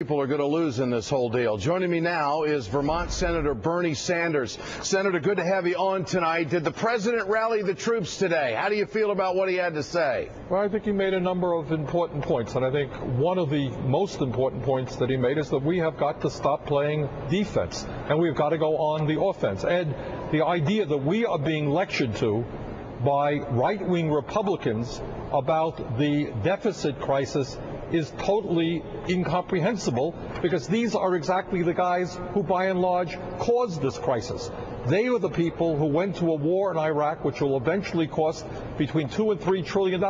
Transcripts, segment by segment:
People are going to lose in this whole deal. Joining me now is Vermont Senator Bernie Sanders. Senator, good to have you on tonight. Did the president rally the troops today? How do you feel about what he had to say? Well, I think he made a number of important points, and I think one of the most important points that he made is that we have got to stop playing defense, and we've got to go on the offense. Ed, the idea that we are being lectured to by right-wing Republicans about the deficit crisis is totally incomprehensible, because these are exactly the guys who, by and large, caused this crisis. They are the people who went to a war in Iraq, which will eventually cost between $2 and $3 trillion.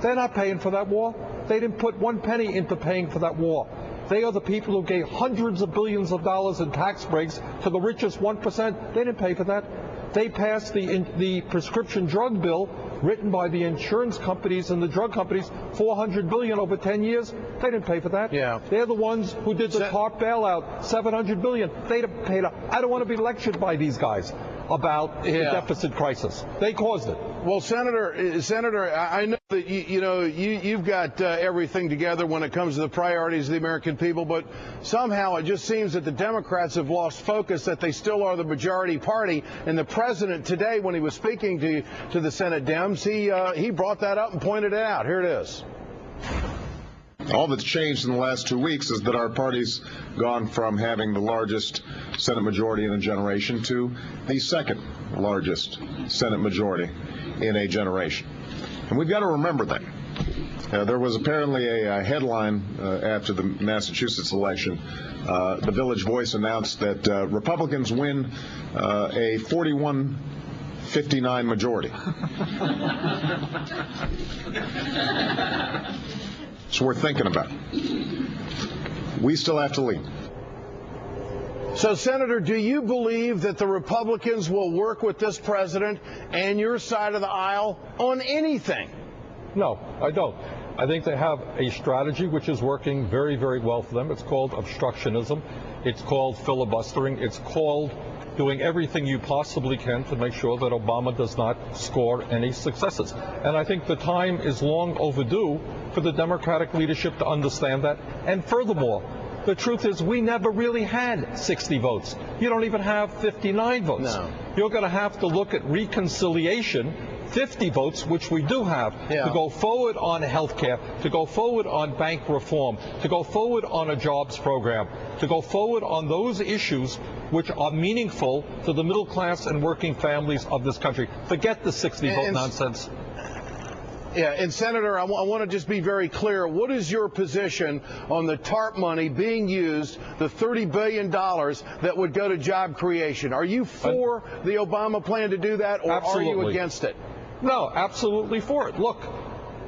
They're not paying for that war. They didn't put one penny into paying for that war. They are the people who gave hundreds of billions of dollars in tax breaks to the richest 1%. They didn't pay for that. They passed the prescription drug bill written by the insurance companies and the drug companies, $400 billion over 10 years. They didn't pay for that. Yeah. They're the ones who did the TARP bailout, $700 billion. They didn't pay it. I don't want to be lectured by these guys about the deficit crisis. They caused it. Well, Senator, I know that you've got everything together when it comes to the priorities of the American people, but somehow it just seems that the Democrats have lost focus, that they still are the majority party. And the president today, when he was speaking to the Senate Dems, he brought that up and pointed it out. Here it is. All that's changed in the last 2 weeks is that our party's gone from having the largest Senate majority in a generation to the second largest Senate majority in a generation. And we've got to remember that. There was apparently a headline after the Massachusetts election. The Village Voice announced that Republicans win a 41-59 majority. It's worth thinking about. We still have to lead. So, Senator, do you believe that the Republicans will work with this president and your side of the aisle on anything? No, I don't. I think they have a strategy which is working very, very well for them. It's called obstructionism. It's called filibustering. It's called doing everything you possibly can to make sure that Obama does not score any successes. And I think the time is long overdue for the Democratic leadership to understand that. And furthermore, the truth is we never really had 60 votes. You don't even have 59 votes. No. You're going to have to look at reconciliation, 50 votes, which we do have, to go forward on health care, to go forward on bank reform, to go forward on a jobs program, to go forward on those issues which are meaningful to the middle class and working families of this country. Forget the 60-vote nonsense. Yeah, and Senator, I want to just be very clear. What is your position on the TARP money being used, the $30 billion that would go to job creation? Are you for the Obama plan to do that, or are you against it? No, absolutely for it. Look,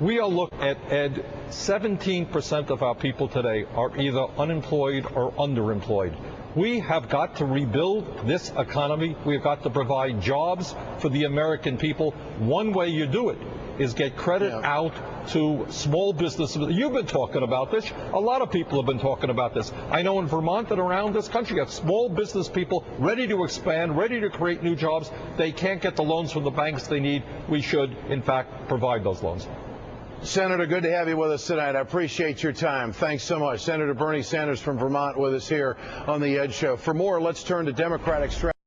we are looking at, Ed, 17% of our people today are either unemployed or underemployed. We have got to rebuild this economy. We've got to provide jobs for the American people. One way you do it is get credit out to small businesses. You've been talking about this. A lot of people have been talking about this. I know in Vermont and around this country, you have small business people ready to expand, ready to create new jobs. They can't get the loans from the banks they need. We should, in fact, provide those loans. Senator, good to have you with us tonight. I appreciate your time. Thanks so much. Senator Bernie Sanders from Vermont with us here on the Ed Show. For more, let's turn to Democratic strategy.